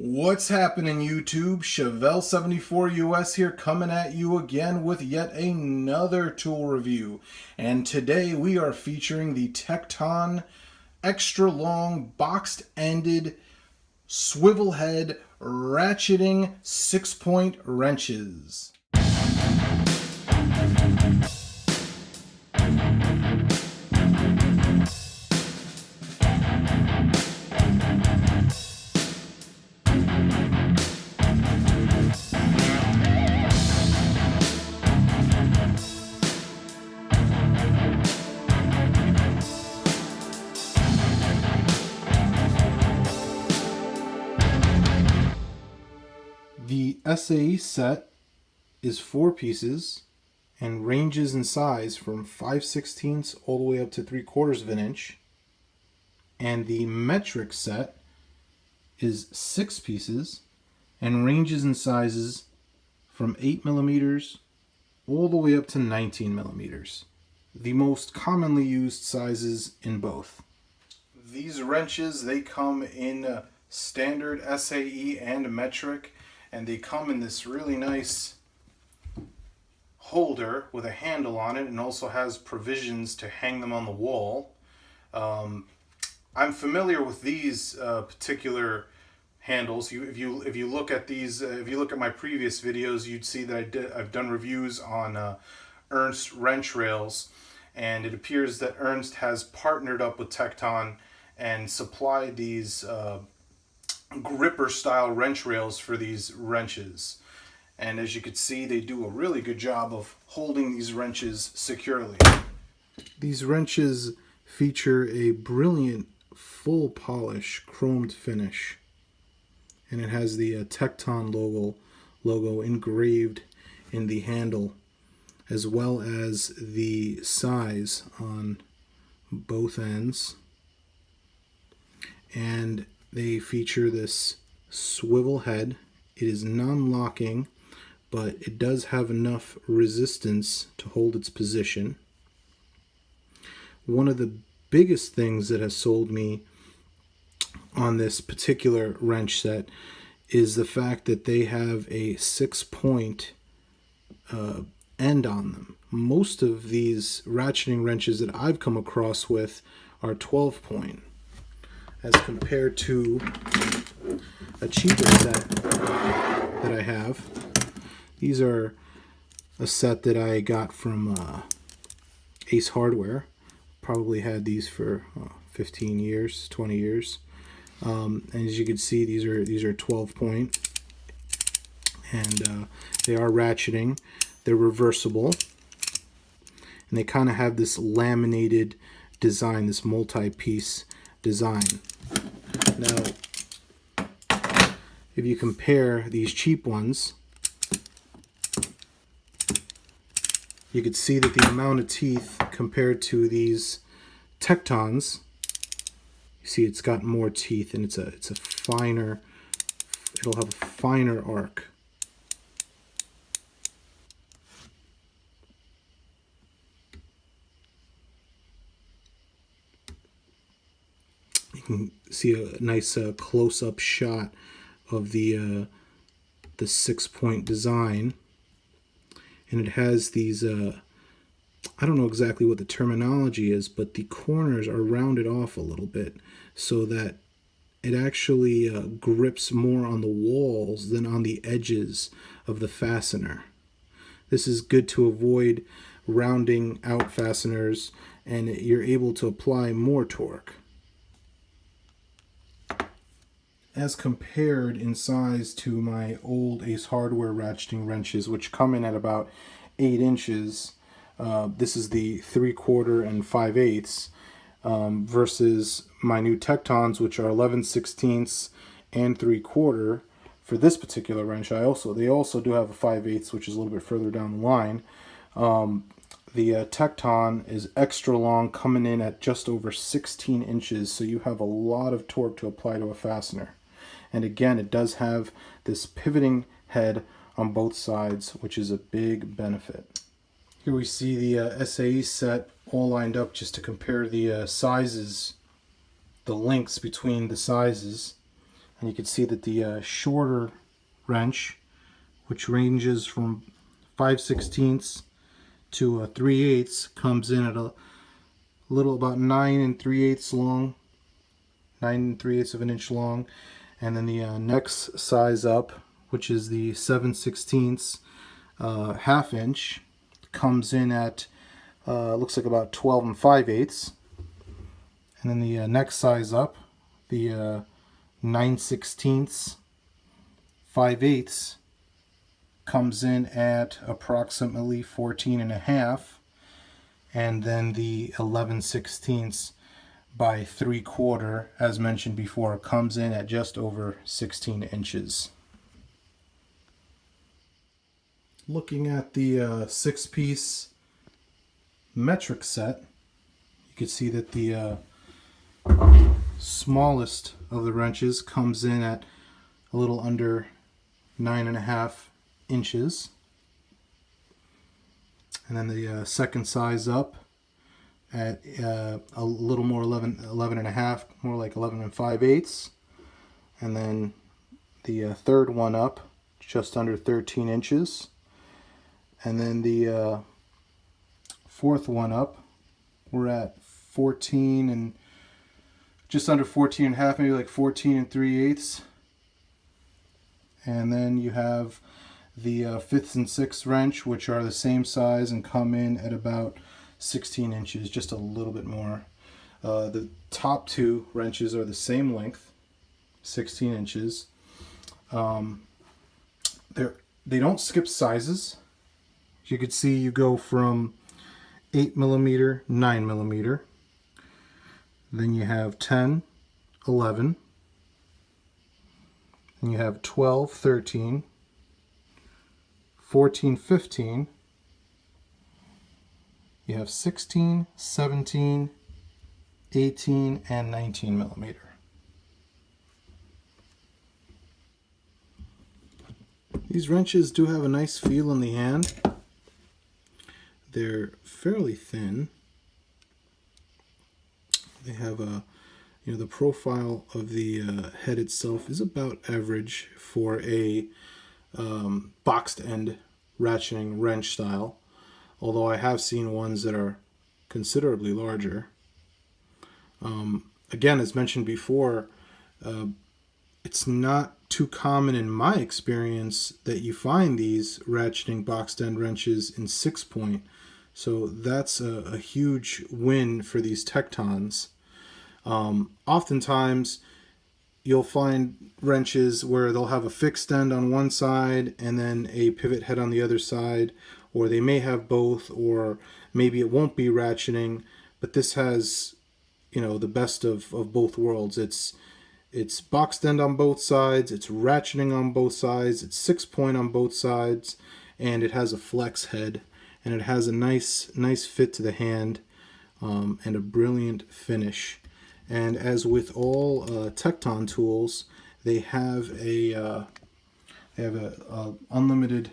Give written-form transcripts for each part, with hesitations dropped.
What's happening, YouTube? Chevelle74US here, coming at you again with yet another tool review. And today we are featuring the Tekton extra long boxed-ended swivel head ratcheting 6-point wrenches. The SAE set is 4 pieces and ranges in size from 5/16 all the way up to 3/4 of an inch. And the metric set is 6 pieces and ranges in sizes from 8 millimeters all the way up to 19 millimeters. The most commonly used sizes in both. These wrenches, they come in standard SAE and metric, and they come in this really nice holder with a handle on it, and also has provisions to hang them on the wall. I'm familiar with these particular handles. If you look at these, if you look at my previous videos, you'd see that I've done reviews on Ernst wrench rails, and it appears that Ernst has partnered up with Tekton and supplied these gripper style wrench rails for these wrenches. And as you can see, they do a really good job of holding these wrenches securely. These wrenches feature a brilliant full polish chromed finish, and it has the Tekton logo engraved in the handle, as well as the size on both ends. And they feature this swivel head. It is non-locking, but it does have enough resistance to hold its position. One of the biggest things that has sold me on this particular wrench set is the fact that they have a 6-point end on them. Most of these ratcheting wrenches that I've come across with are 12-point, as compared to a cheaper set that I have. These are a set that I got from Ace Hardware. Probably had these for 15 years, 20 years. And as you can see, these are 12-point, and they are ratcheting. They're reversible, and they kind of have this laminated design, this multi-piece design. Now, if you compare these cheap ones, you could see that the amount of teeth compared to these Tektons, you see it's got more teeth, and it's a finer, it'll have a finer arc. You can see a nice close-up shot of the 6-point design, and it has these I don't know exactly what the terminology is, but the corners are rounded off a little bit so that it actually grips more on the walls than on the edges of the fastener. This is good to avoid rounding out fasteners, and you're able to apply more torque. As compared in size to my old Ace Hardware ratcheting wrenches, which come in at about 8 inches, this is the 3/4 and 5/8, versus my new Tektons, which are 11/16 and 3/4. For this particular wrench, they also do have a 5/8, which is a little bit further down the line. The Tekton is extra long, coming in at just over 16 inches, so you have a lot of torque to apply to a fastener. And again, it does have this pivoting head on both sides, which is a big benefit. Here we see the SAE set all lined up just to compare the sizes, the lengths between the sizes. And you can see that the shorter wrench, which ranges from 5/16 to 3/8, comes in at a little about 9 3/8 long, 9 3/8 of an inch long. And then the next size up, which is the 7/16 half inch, comes in at looks like about 12 5/8. And then the next size up, the 9/16 5/8, comes in at approximately 14 and a half. And then the 11/16 by 3/4, as mentioned before, comes in at just over 16 inches. Looking at the 6-piece metric set, you can see that the smallest of the wrenches comes in at a little under 9.5 inches. And then the second size up at a little more 11 and a half, more like 11 5/8. And then the third one up, just under 13 inches. And then the fourth one up, we're at 14 and just under 14 and a half, maybe like 14 3/8. And then you have the 5th and 6th wrench, which are the same size and come in at about 16 inches, just a little bit more. The top two wrenches are the same length, 16 inches. They don't skip sizes. As you can see, you go from 8mm, 9mm. Then you have 10, 11. And you have 12, 13, 14, 15. You have 16, 17, 18, and 19mm. These wrenches do have a nice feel in the hand. They're fairly thin. They have a, the profile of the head itself is about average for a boxed end ratcheting wrench style, although I have seen ones that are considerably larger. Again, as mentioned before, it's not too common in my experience that you find these ratcheting boxed end wrenches in 6-point. So that's a huge win for these Tektons. Oftentimes you'll find wrenches where they'll have a fixed end on one side and then a pivot head on the other side, or they may have both, or maybe it won't be ratcheting, but this has, the best of both worlds. It's boxed end on both sides, it's ratcheting on both sides, it's 6-point on both sides, and it has a flex head, and it has a nice fit to the hand, and a brilliant finish. And as with all Tekton tools, they have a unlimited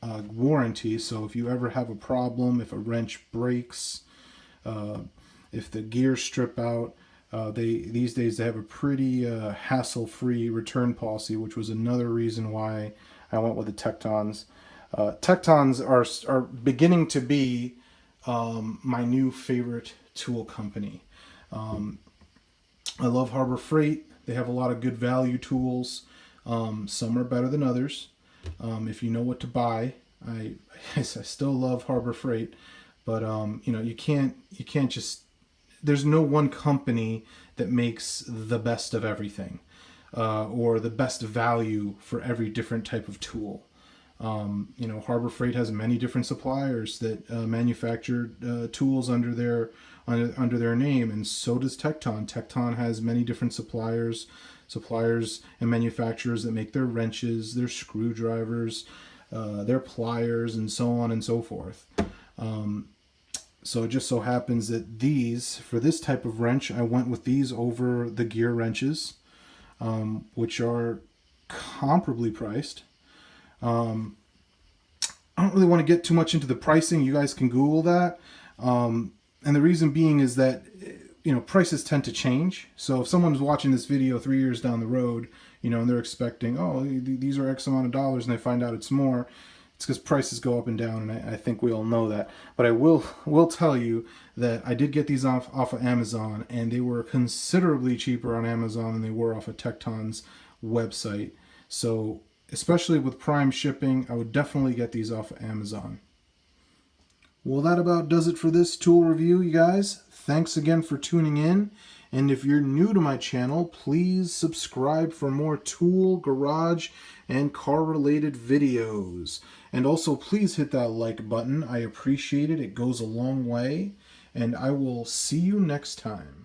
warranty. So if you ever have a problem, if a wrench breaks, if the gears strip out, these days they have a pretty hassle-free return policy, which was another reason why I went with the Tektons. Tektons are beginning to be my new favorite tool company. I love Harbor Freight. They have a lot of good value tools. Some are better than others. If you know what to buy, I still love Harbor Freight, but you can't just. There's no one company that makes the best of everything, or the best value for every different type of tool. Harbor Freight has many different suppliers that manufacture tools under their name, and so does Tekton. Tekton has many different suppliers and manufacturers that make their wrenches, their screwdrivers, their pliers, and so on and so forth. So it just so happens that for this type of wrench, I went with these over the gear wrenches, which are comparably priced. I don't really want to get too much into the pricing. You guys can Google that. And the reason being is that prices tend to change. So if someone's watching this video 3 years down the road, and they're expecting, oh, these are X amount of dollars, and they find out it's more, it's because prices go up and down, and I think we all know that. But I will tell you that I did get these off of Amazon, and they were considerably cheaper on Amazon than they were off of Tekton's website. So especially with Prime shipping, I would definitely get these off of Amazon. Well, that about does it for this tool review, you guys. Thanks again for tuning in. And if you're new to my channel, please subscribe for more tool, garage, and car-related videos. And also, please hit that like button. I appreciate it. It goes a long way. And I will see you next time.